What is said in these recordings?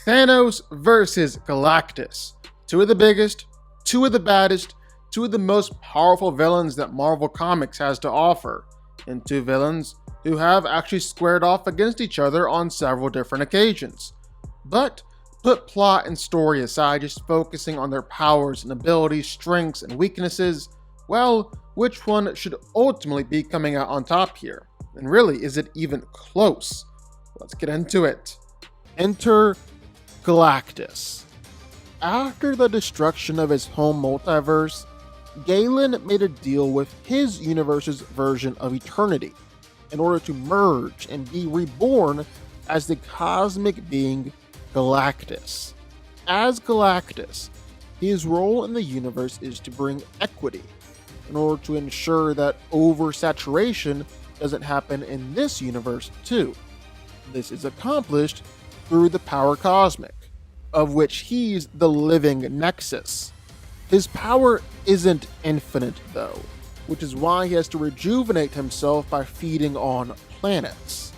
Thanos versus Galactus. Two of the biggest, two of the baddest, two of the most powerful villains that Marvel Comics has to offer, and two villains who have actually squared off against each other on several different occasions. But put plot and story aside, just focusing on their powers and abilities, strengths and weaknesses, well, which one should ultimately be coming out on top here? And really, is it even close? Let's get into it. Enter Galactus. After the destruction of his home multiverse, Galen made a deal with his universe's version of eternity in order to merge and be reborn as the cosmic being Galactus. As Galactus, his role in the universe is to bring equity in order to ensure that oversaturation doesn't happen in this universe too. This is accomplished through the power cosmic, of which he's the living nexus. His power isn't infinite though, which is why he has to rejuvenate himself by feeding on planets.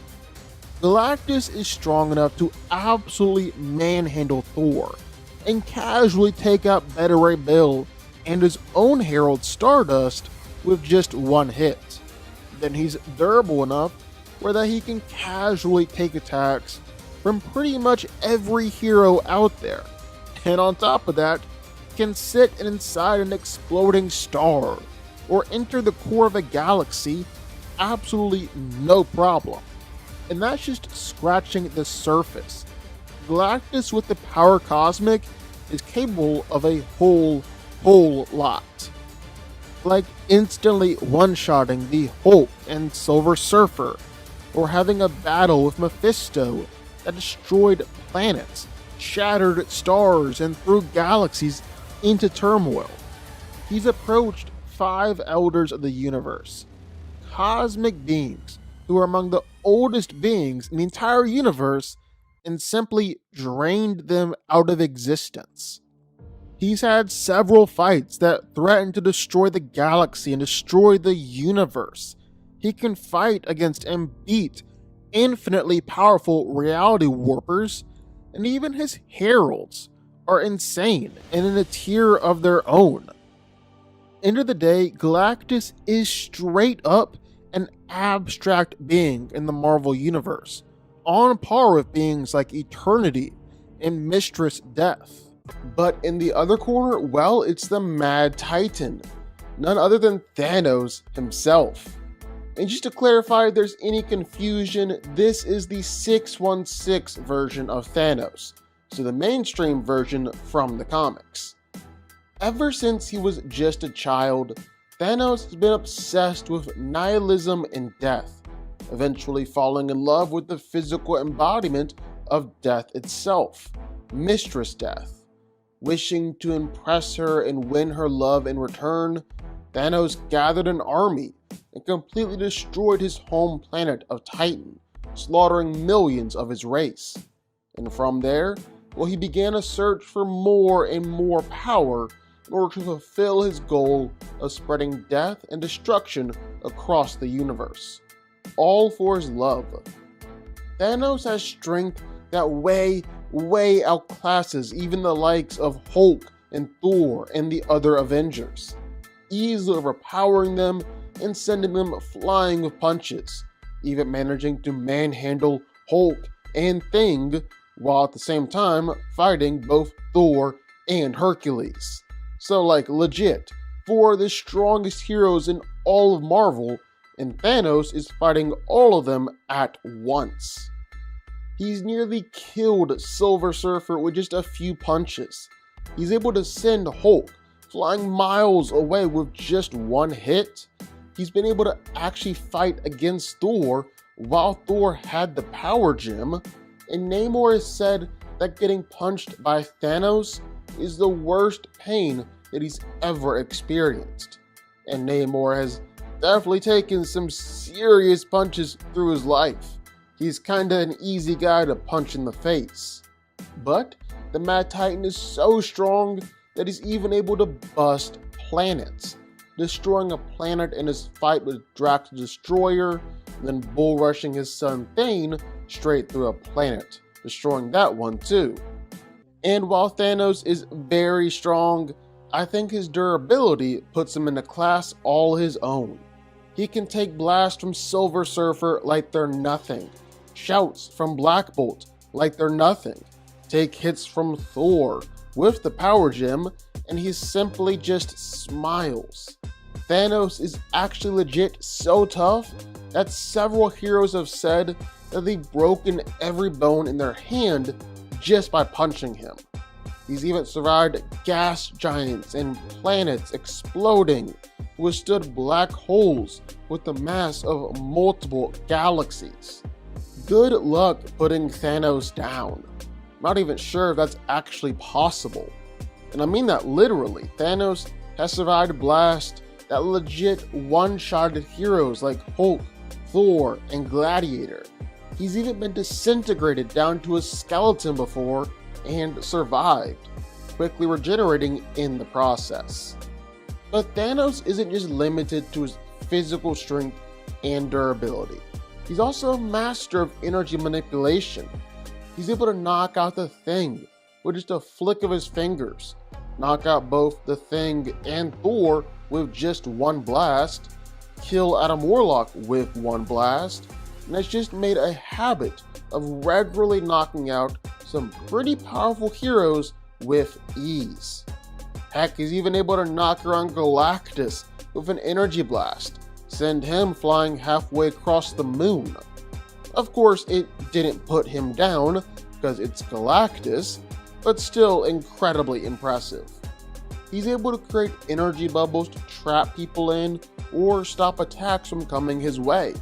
Galactus is strong enough to absolutely manhandle Thor and casually take out Beta Ray Bill and his own Herald Stardust with just one hit. Then he's durable enough where that he can casually take attacks from pretty much every hero out there. And on top of that, can sit inside an exploding star or enter the core of a galaxy absolutely no problem. And that's just scratching the surface. Galactus with the power cosmic is capable of a whole lot. Like instantly one-shotting the Hulk and Silver Surfer, or having a battle with Mephisto that destroyed planets, shattered stars, and threw galaxies into turmoil. He's approached 5 elders of the universe, cosmic beings who are among the oldest beings in the entire universe, and simply drained them out of existence. He's had several fights that threaten to destroy the galaxy and destroy the universe. He can fight against and beat infinitely powerful reality warpers, and even his heralds are insane and in a tier of their own. End of the day, Galactus is straight up an abstract being in the Marvel Universe, on par with beings like Eternity and Mistress Death. But in the other corner, well, it's the Mad Titan, none other than Thanos himself. And just to clarify if there's any confusion, this is the 616 version of Thanos, so the mainstream version from the comics. Ever since he was just a child, Thanos has been obsessed with nihilism and death, eventually falling in love with the physical embodiment of death itself, Mistress Death. Wishing to impress her and win her love in return, Thanos gathered an army and completely destroyed his home planet of Titan, slaughtering millions of his race. And from there, well, he began a search for more and more power in order to fulfill his goal of spreading death and destruction across the universe. All for his love. Thanos has strength that way outclasses even the likes of Hulk and Thor and the other Avengers, easily overpowering them and sending them flying with punches, even managing to manhandle Hulk and Thing while at the same time fighting both Thor and Hercules. So like legit, 4 of the strongest heroes in all of Marvel, and Thanos is fighting all of them at once. He's nearly killed Silver Surfer with just a few punches. He's able to send Hulk flying miles away with just one hit. He's been able to actually fight against Thor while Thor had the power gem, and Namor has said that getting punched by Thanos is the worst pain that he's ever experienced. And Namor has definitely taken some serious punches through his life. He's kinda an easy guy to punch in the face. But the Mad Titan is so strong that he's even able to bust planets, destroying a planet in his fight with Drax the Destroyer, then bull rushing his son Thane straight through a planet destroying that one too. And while Thanos is very strong, I think his durability puts him in a class all his own. He can take blasts from Silver Surfer like they're nothing, shouts from Black Bolt like they're nothing, take hits from Thor with the Power Gem, and he simply just smiles. Thanos is actually legit so tough that several heroes have said that they've broken every bone in their hand just by punching him. He's even survived gas giants and planets exploding, withstood black holes with the mass of multiple galaxies. Good luck putting Thanos down. I'm not even sure if that's actually possible. And I mean that literally. Thanos has survived blasts that legit one-shotted heroes like Hulk, Thor, and Gladiator. He's even been disintegrated down to a skeleton before and survived, quickly regenerating in the process. But Thanos isn't just limited to his physical strength and durability. He's also a master of energy manipulation. He's able to knock out the Thing with just a flick of his fingers, knock out both the Thing and Thor with just one blast, kill Adam Warlock with one blast, and has just made a habit of regularly knocking out some pretty powerful heroes with ease. Heck, he's even able to knock around Galactus with an energy blast, send him flying halfway across the moon. Of course, it didn't put him down because it's Galactus, but still incredibly impressive. He's able to create energy bubbles to trap people in or stop attacks from coming his way,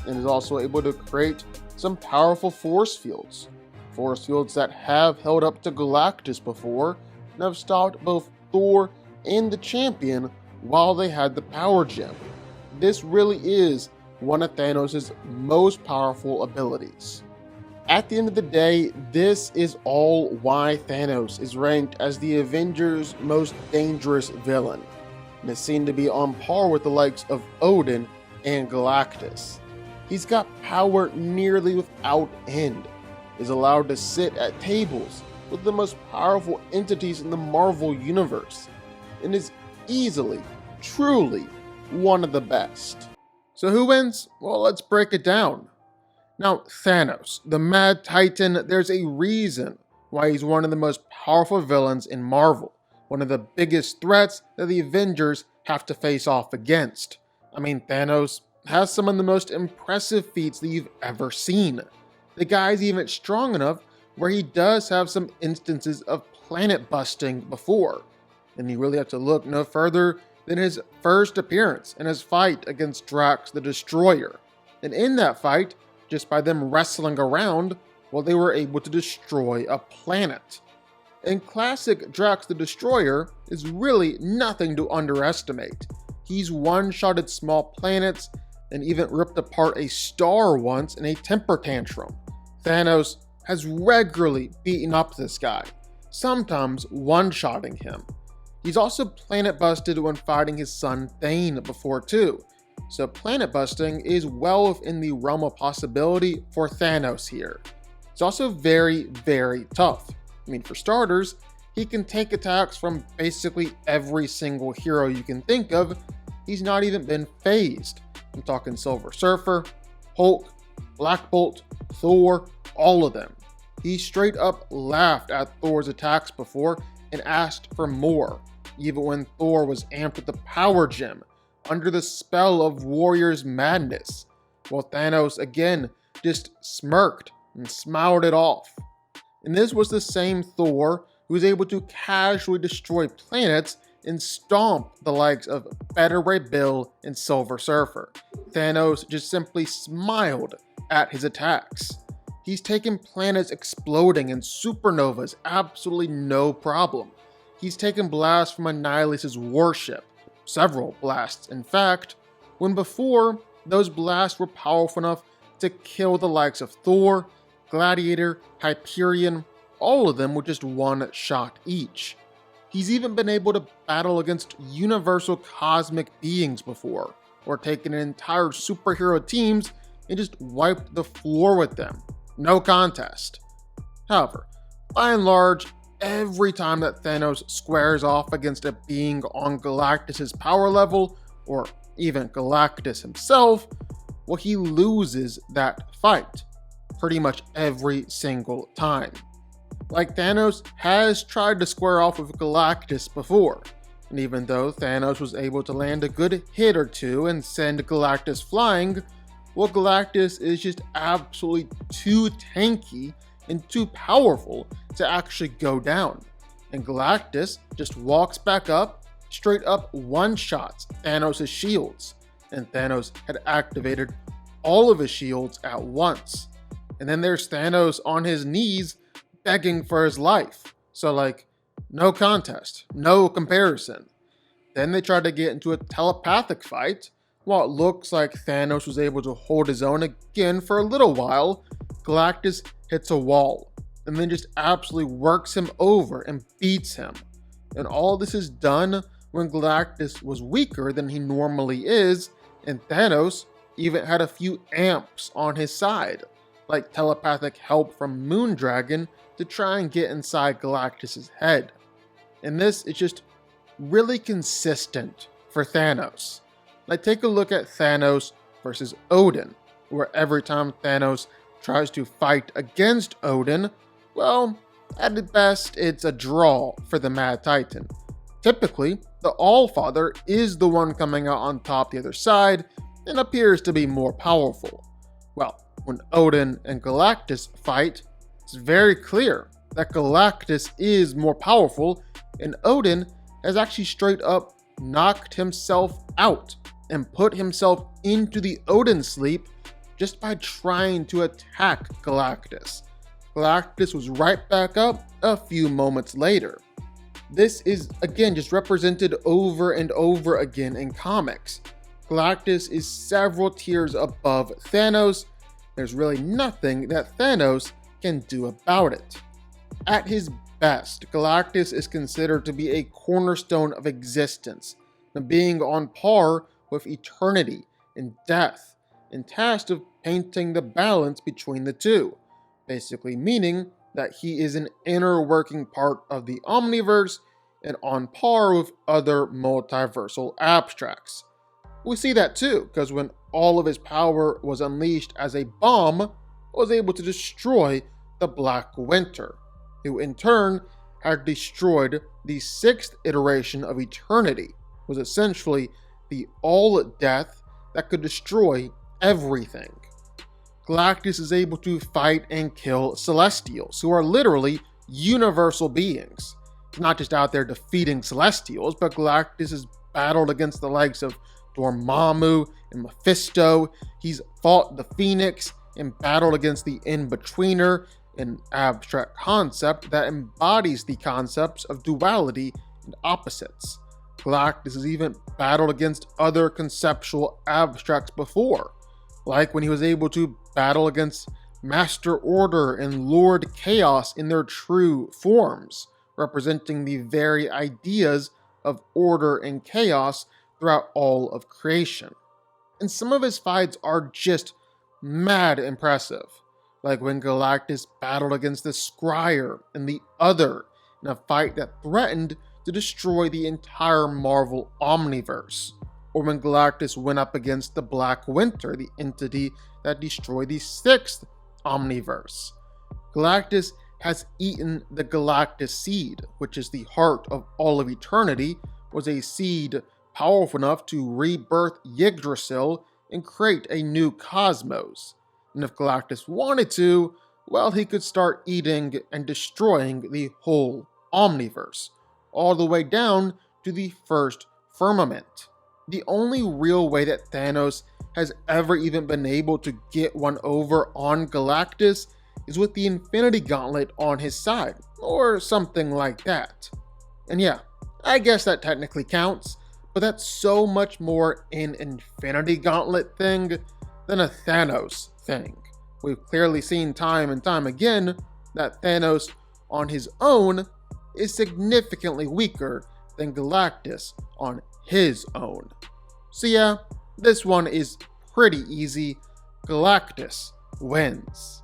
and is also able to create some powerful force fields that have held up to Galactus before and have stopped both Thor and the Champion while they had the Power Gem. This really is one of Thanos' most powerful abilities. At the end of the day, this is all why Thanos is ranked as the Avengers' most dangerous villain, and is seen to be on par with the likes of Odin and Galactus. He's got power nearly without end, is allowed to sit at tables with the most powerful entities in the Marvel Universe, and is easily, truly, one of the best. So who wins? Well, let's break it down. Now, Thanos, the Mad Titan, there's a reason why he's one of the most powerful villains in Marvel, one of the biggest threats that the Avengers have to face off against. I mean, Thanos has some of the most impressive feats that you've ever seen. The guy's even strong enough where he does have some instances of planet busting before, and you really have to look no further than his first appearance in his fight against Drax the Destroyer. And in that fight, just by them wrestling around, well, they were able to destroy a planet. And classic Drax the Destroyer is really nothing to underestimate. He's one-shotted small planets and even ripped apart a star once in a temper tantrum. Thanos has regularly beaten up this guy, sometimes one-shotting him. He's also planet busted when fighting his son Thane before too, so planet busting is well within the realm of possibility for Thanos here. He's also very, very tough. I mean, for starters, he can take attacks from basically every single hero you can think of. He's not even been phased. I'm talking Silver Surfer, Hulk, Black Bolt, Thor, all of them. He straight up laughed at Thor's attacks before and asked for more, even when Thor was amped with the Power Gem, under the spell of Warrior's madness, while Thanos again just smirked and smiled it off. And this was the same Thor who was able to casually destroy planets and stomp the likes of Better Ray Bill and Silver Surfer. Thanos just simply smiled at his attacks. He's taken planets exploding and supernovas absolutely no problem. He's taken blasts from Annihilus' warship, several blasts in fact, when before those blasts were powerful enough to kill the likes of Thor, Gladiator, Hyperion, all of them with just one shot each. He's even been able to battle against universal cosmic beings before, or taken entire superhero teams and just wiped the floor with them. No contest. However, by and large, every time that Thanos squares off against a being on Galactus' power level, or even Galactus himself, well, he loses that fight pretty much every single time. Like, Thanos has tried to square off with Galactus before, and even though Thanos was able to land a good hit or two and send Galactus flying, well, Galactus is just absolutely too tanky and too powerful to actually go down. And Galactus just walks back up, straight up one-shots Thanos' shields, and Thanos had activated all of his shields at once. And then there's Thanos on his knees begging for his life. So, like, no contest, no comparison. Then they tried to get into a telepathic fight. While it looks like Thanos was able to hold his own again for a little while, Galactus hits a wall and then just absolutely works him over and beats him. And all this is done when Galactus was weaker than he normally is, and Thanos even had a few amps on his side, like telepathic help from Moondragon to try and get inside Galactus' head. And this is just really consistent for Thanos. Like, take a look at Thanos versus Odin, where every time Thanos tries to fight against Odin, well, at best, it's a draw for the Mad Titan. Typically, the Allfather is the one coming out on top the other side and appears to be more powerful. Well, when Odin and Galactus fight, it's very clear that Galactus is more powerful, and Odin has actually straight up knocked himself out and put himself into the Odin sleep just by trying to attack Galactus. Galactus was right back up a few moments later. This is, again, just represented over and over again in comics. Galactus is several tiers above Thanos. There's really nothing that Thanos can do about it. At his best, Galactus is considered to be a cornerstone of existence, being on par with eternity and death, and tasked of painting the balance between the two, basically meaning that he is an inner working part of the omniverse and on par with other multiversal abstracts. We see that too, because when all of his power was unleashed as a bomb, it was able to destroy the Black Winter, who in turn had destroyed the sixth iteration of Eternity, was essentially the all-death that could destroy everything. Galactus is able to fight and kill Celestials, who are literally universal beings. He's not just out there defeating Celestials, but Galactus has battled against the likes of Dormammu and Mephisto. He's fought the Phoenix and battled against the In-Betweener, an abstract concept that embodies the concepts of duality and opposites. Galactus has even battled against other conceptual abstracts before, like when he was able to battle against Master Order and Lord Chaos in their true forms, representing the very ideas of order and chaos throughout all of creation. And some of his fights are just mad impressive, like when Galactus battled against the Scryer and the Other in a fight that threatened to destroy the entire Marvel Omniverse, or when Galactus went up against the Black Winter, the entity that destroyed the sixth Omniverse. Galactus has eaten the Galactus Seed, which is the heart of all of eternity, was a seed powerful enough to rebirth Yggdrasil and create a new cosmos. And if Galactus wanted to, well, he could start eating and destroying the whole Omniverse, all the way down to the first firmament. The only real way that Thanos has ever even been able to get one over on Galactus is with the Infinity Gauntlet on his side, or something like that. And yeah, I guess that technically counts, but that's so much more an Infinity Gauntlet thing than a Thanos thing. We've clearly seen time and time again that Thanos on his own is significantly weaker than Galactus on his own. So yeah, this one is pretty easy. Galactus wins.